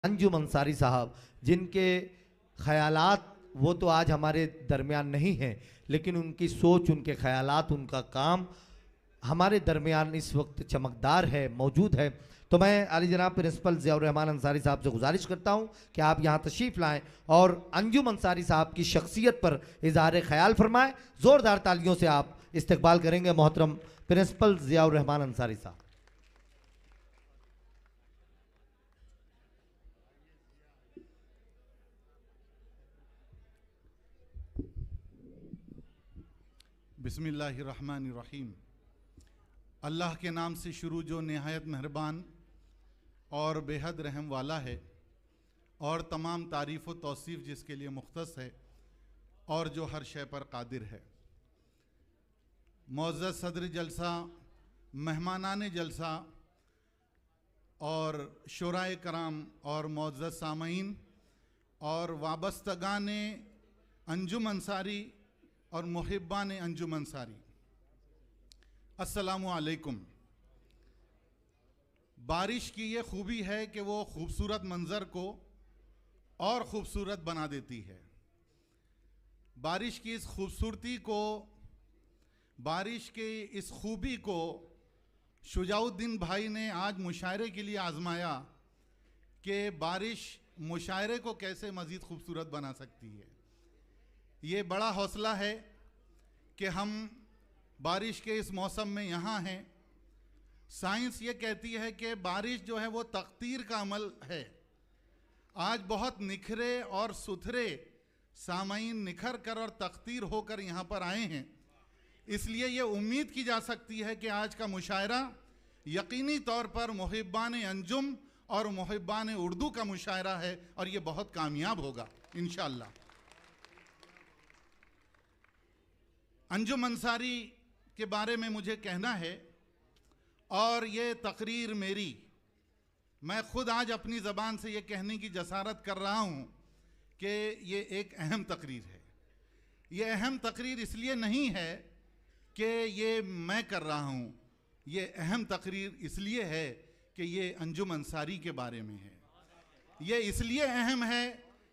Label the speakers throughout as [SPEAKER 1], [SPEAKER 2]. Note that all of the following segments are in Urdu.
[SPEAKER 1] انجم انصاری صاحب، جن کے خیالات وہ تو آج ہمارے درمیان نہیں ہیں، لیکن ان کی سوچ، ان کے خیالات، ان کا کام ہمارے درمیان اس وقت چمکدار ہے، موجود ہے۔ تو میں عالی جناب پرنسپل ضیاء الرحمان انصاری صاحب سے گزارش کرتا ہوں کہ آپ یہاں تشریف لائیں اور انجم انصاری صاحب کی شخصیت پر اظہار خیال فرمائیں۔ زوردار تالیوں سے آپ استقبال کریں گے محترم پرنسپل ضیاء الرحمان انصاری صاحب۔
[SPEAKER 2] بسم اللہ الرحمن الرحیم۔ اللہ کے نام سے شروع جو نہایت مہربان اور بے حد رحم والا ہے، اور تمام تعریف و توصیف جس کے لیے مختص ہے، اور جو ہر شے پر قادر ہے۔ معزز صدر جلسہ، مہمانان جلسہ اور شورائے کرام اور معزز سامعین اور وابستگان انجم انصاری اور محبان انجم انصاری، السلام علیکم۔ بارش کی یہ خوبی ہے کہ وہ خوبصورت منظر کو اور خوبصورت بنا دیتی ہے۔ بارش کی اس خوبصورتی کو، بارش کی اس خوبی کو شجاع الدین بھائی نے آج مشاعرے کے لیے آزمایا کہ بارش مشاعرے کو کیسے مزید خوبصورت بنا سکتی ہے۔ یہ بڑا حوصلہ ہے کہ ہم بارش کے اس موسم میں یہاں ہیں۔ سائنس یہ کہتی ہے کہ بارش جو ہے وہ تقدیر کا عمل ہے۔ آج بہت نکھرے اور ستھرے سامعین نکھر کر اور تقدیر ہو کر یہاں پر آئے ہیں، اس لیے یہ امید کی جا سکتی ہے کہ آج کا مشاعرہ یقینی طور پر محبان انجم اور محبان اردو کا مشاعرہ ہے، اور یہ بہت کامیاب ہوگا انشاءاللہ۔ انجم انصاری کے بارے میں مجھے کہنا ہے، اور یہ تقریر میری، میں خود آج اپنی زبان سے یہ کہنے کی جسارت کر رہا ہوں کہ یہ ایک اہم تقریر ہے۔ یہ اہم تقریر اس لیے نہیں ہے کہ یہ میں کر رہا ہوں، یہ اہم تقریر اس لیے ہے کہ یہ انجم انصاری کے بارے میں ہے۔ یہ اس لیے اہم ہے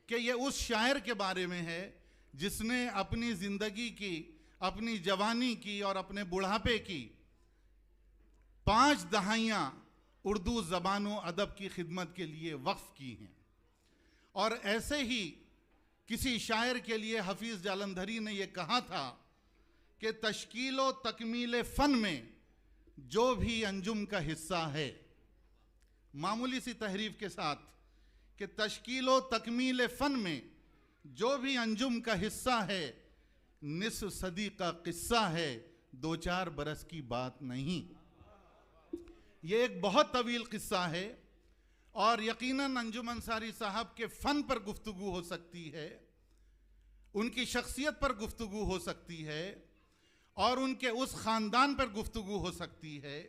[SPEAKER 2] کہ یہ اس شاعر کے بارے میں ہے جس نے اپنی زندگی کی، اپنی جوانی کی اور اپنے بڑھاپے کی 5 دہائیاں اردو زبان و ادب کی خدمت کے لیے وقف کی ہیں۔ اور ایسے ہی کسی شاعر کے لیے حفیظ جالندھری نے یہ کہا تھا کہ تشکیل و تکمیل فن میں جو بھی انجم کا حصہ ہے، معمولی سی تحریف کے ساتھ، کہ تشکیل و تکمیل فن میں جو بھی انجم کا حصہ ہے، نصف صدی کا قصہ ہے، 2-4 برس کی بات نہیں۔ یہ ایک بہت طویل قصہ ہے، اور یقیناً انجم انصاری صاحب کے فن پر گفتگو ہو سکتی ہے، ان کی شخصیت پر گفتگو ہو سکتی ہے، اور ان کے اس خاندان پر گفتگو ہو سکتی ہے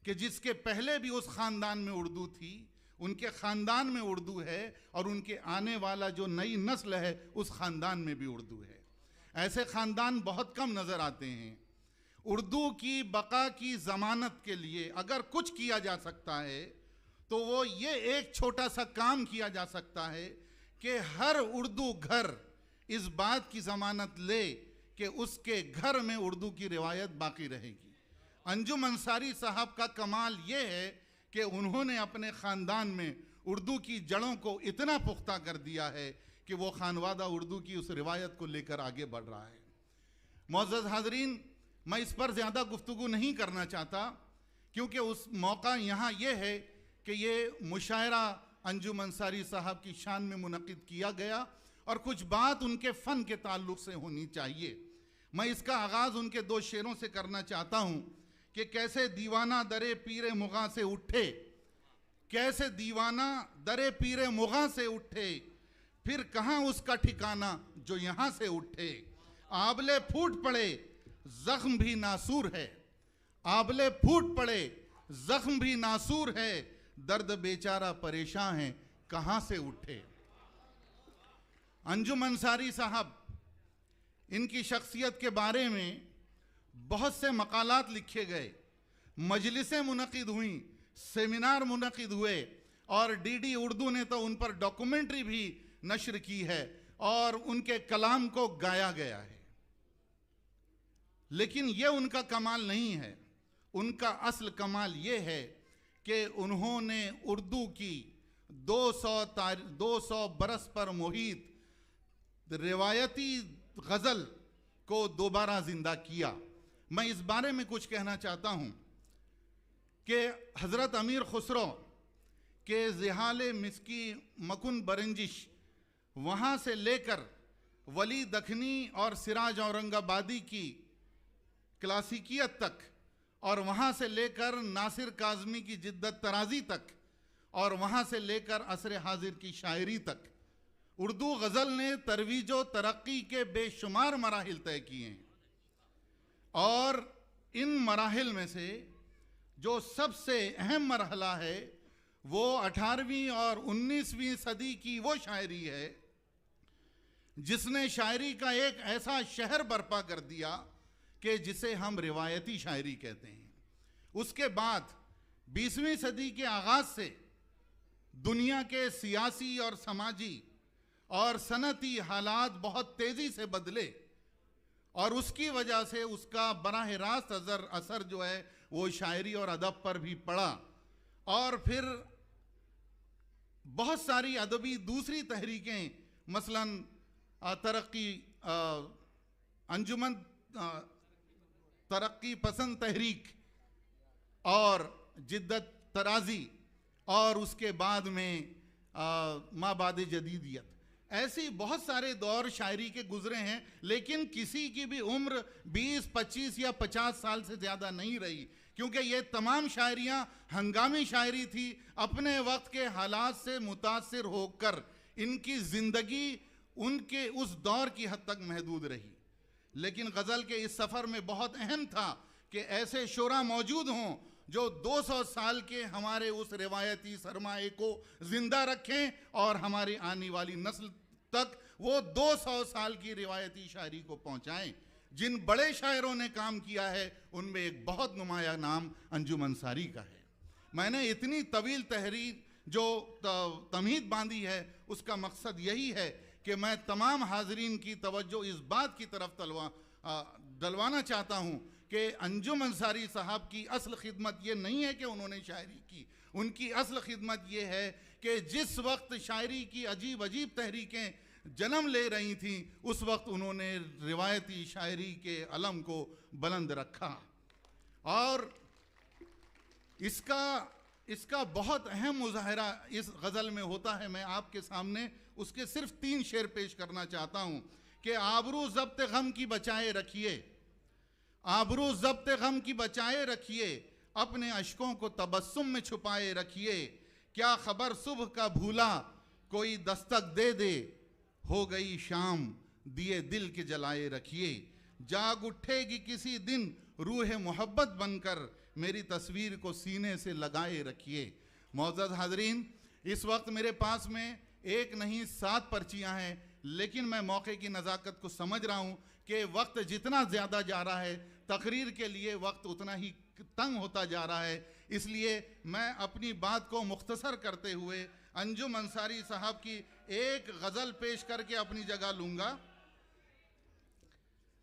[SPEAKER 2] کہ جس کے پہلے بھی اس خاندان میں اردو تھی، ان کے خاندان میں اردو ہے، اور ان کے آنے والا جو نئی نسل ہے اس خاندان میں بھی اردو ہے۔ ایسے خاندان بہت کم نظر آتے ہیں۔ اردو کی بقا کی ضمانت کے لیے اگر کچھ کیا جا سکتا ہے تو وہ یہ ایک چھوٹا سا کام کیا جا سکتا ہے کہ ہر اردو گھر اس بات کی ضمانت لے کہ اس کے گھر میں اردو کی روایت باقی رہے گی۔ انجم انصاری صاحب کا کمال یہ ہے کہ انہوں نے اپنے خاندان میں اردو کی جڑوں کو اتنا پختہ کر دیا ہے کہ وہ خانوادہ اردو کی اس روایت کو لے کر آگے بڑھ رہا ہے۔ معزز حاضرین، میں اس پر زیادہ گفتگو نہیں کرنا چاہتا، کیونکہ اس موقع یہاں یہ ہے کہ یہ مشاعرہ انجم انصاری صاحب کی شان میں منعقد کیا گیا، اور کچھ بات ان کے فن کے تعلق سے ہونی چاہیے۔ میں اس کا آغاز ان کے 2 شعروں سے کرنا چاہتا ہوں کہ کیسے دیوانہ درے پیر مغاں سے اٹھے، کیسے دیوانہ درے پیر مغاں سے اٹھے، پھر کہاں اس کا ٹھکانہ جو یہاں سے اٹھے، آبلے پھوٹ پڑے زخم بھی ناسور ہے، آبلے پھوٹ پڑے زخم بھی ناسور ہے، درد بیچارہ پریشان ہے کہاں سے اٹھے۔ انجم انصاری صاحب، ان کی شخصیت کے بارے میں بہت سے مقالات لکھے گئے، مجلسیں منعقد ہوئیں، سیمینار منعقد ہوئے، اور ڈی ڈی اردو نے تو ان پر ڈاکومنٹری بھی نشر کی ہے اور ان کے کلام کو گایا گیا ہے. لیکن یہ ان کا کمال نہیں ہے. ان کا اصل کمال یہ ہے کہ انہوں نے اردو کی 200 برس پر محیط روایتی غزل کو دوبارہ زندہ کیا. میں اس بارے میں کچھ کہنا چاہتا ہوں کہ حضرت امیر خسرو کے زحال مسکی مکن برنجش، وہاں سے لے کر ولی دکھنی اور سراج اورنگ آبادی کی کلاسیکیت تک، اور وہاں سے لے کر ناصر کاظمی کی جدت ترازی تک، اور وہاں سے لے کر عصر حاضر کی شاعری تک، اردو غزل نے ترویج و ترقی کے بے شمار مراحل طے کیے ہیں. اور ان مراحل میں سے جو سب سے اہم مرحلہ ہے وہ 18ویں اور 19ویں صدی کی وہ شاعری ہے جس نے شاعری کا ایک ایسا شہر برپا کر دیا کہ جسے ہم روایتی شاعری کہتے ہیں. اس کے بعد 20ویں صدی کے آغاز سے دنیا کے سیاسی اور سماجی اور صنعتی حالات بہت تیزی سے بدلے، اور اس کی وجہ سے اس کا براہ راست اثر جو ہے وہ شاعری اور ادب پر بھی پڑا. اور پھر بہت ساری ادبی دوسری تحریکیں، مثلاً ترقی انجمن ترقی پسند تحریک اور جدت ترازی، اور اس کے بعد میں مابعد جدیدیت، ایسی بہت سارے دور شاعری کے گزرے ہیں، لیکن کسی کی بھی عمر 20، 25 یا 50 سال سے زیادہ نہیں رہی، کیونکہ یہ تمام شاعریاں ہنگامی شاعری تھی. اپنے وقت کے حالات سے متاثر ہو کر ان کی زندگی ان کے اس دور کی حد تک محدود رہی. لیکن غزل کے اس سفر میں بہت اہم تھا کہ ایسے شعراء موجود ہوں جو 200 سال کے ہمارے اس روایتی سرمایے کو زندہ رکھیں اور ہماری آنے والی نسل تک وہ 200 سال کی روایتی شاعری کو پہنچائیں. جن بڑے شاعروں نے کام کیا ہے ان میں ایک بہت نمایاں نام انجم انصاری کا ہے. میں نے اتنی طویل تحریر جو تمہید باندھی ہے اس کا مقصد یہی ہے کہ میں تمام حاضرین کی توجہ اس بات کی طرف دلوانا چاہتا ہوں کہ انجم انصاری صاحب کی اصل خدمت یہ نہیں ہے کہ انہوں نے شاعری کی. ان کی اصل خدمت یہ ہے کہ جس وقت شاعری کی عجیب عجیب تحریکیں جنم لے رہی تھیں اس وقت انہوں نے روایتی شاعری کے علم کو بلند رکھا. اور اس کا بہت اہم مظاہرہ اس غزل میں ہوتا ہے. میں آپ کے سامنے اس کے صرف 3 شعر پیش کرنا چاہتا ہوں کہ آبرو ضبط غم کی بچائے رکھیے، آبرو ضبط غم کی بچائے رکھیے، اپنے اشکوں کو تبسم میں چھپائے رکھیے. کیا خبر صبح کا بھولا کوئی دستک دے دے، ہو گئی شام دیے دل کے جلائے رکھیے. جاگ اٹھے گی کسی دن روح محبت بن کر، میری تصویر کو سینے سے لگائے رکھیے. معزز حاضرین، اس وقت میرے پاس میں 1 نہیں 7 پرچیاں ہیں، لیکن میں موقع کی نزاکت کو سمجھ رہا ہوں کہ وقت جتنا زیادہ جا رہا ہے تقریر کے لیے وقت اتنا ہی تنگ ہوتا جا رہا ہے. اس لیے میں اپنی بات کو مختصر کرتے ہوئے انجم انصاری صاحب کی ایک غزل پیش کر کے اپنی جگہ لوں گا.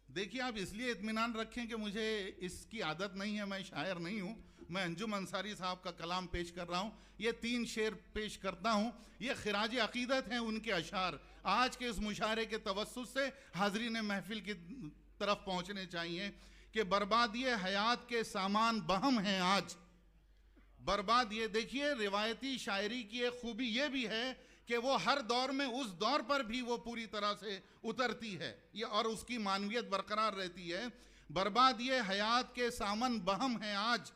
[SPEAKER 2] دیکھیے، آپ اس لیے اطمینان رکھیں کہ مجھے اس کی عادت نہیں ہے، میں شاعر نہیں ہوں. میں انجم انصاری صاحب کا کلام پیش کر رہا ہوں. یہ 3 شعر پیش کرتا ہوں. یہ خراج عقیدت ہیں ان کے اشعار. آج کے اس مشاعرے کے توسط سے حاضرین محفل کی طرف پہنچنے چاہیے کہ بربادی حیات کے سامان بہم ہیں آج. برباد، یہ دیکھیے روایتی شاعری کی ایک خوبی یہ بھی ہے کہ وہ ہر دور میں اس دور پر بھی وہ پوری طرح سے اترتی ہے اور اس کی معنویت برقرار رہتی ہے. برباد یہ حیات کے سامن بہم ہیں آج،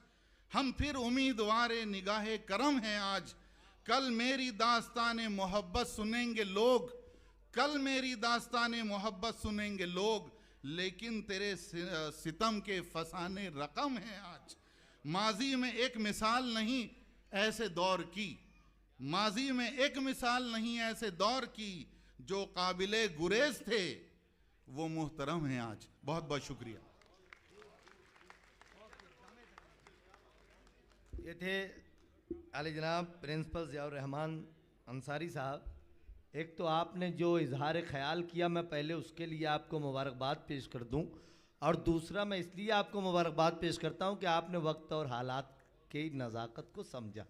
[SPEAKER 2] ہم پھر امیدوار نگاہ کرم ہیں آج. کل میری داستان محبت سنیں گے لوگ، کل میری داستان محبت سنیں گے لوگ، لیکن تیرے ستم کے فسانے رقم ہیں آج. ماضی میں ایک مثال نہیں ایسے دور کی، ماضی میں ایک مثال نہیں ایسے دور کی، جو قابل گریز تھے وہ محترم ہیں آج. بہت بہت شکریہ.
[SPEAKER 1] یہ تھے علی جناب پرنسپل ضیاء الرحمان انصاری صاحب، ایک تو آپ نے جو اظہار خیال کیا، میں پہلے اس کے لیے آپ کو مبارکباد پیش کر دوں، اور دوسرا میں اس لیے آپ کو مبارکباد پیش کرتا ہوں کہ آپ نے وقت اور حالات کی نزاکت کو سمجھا۔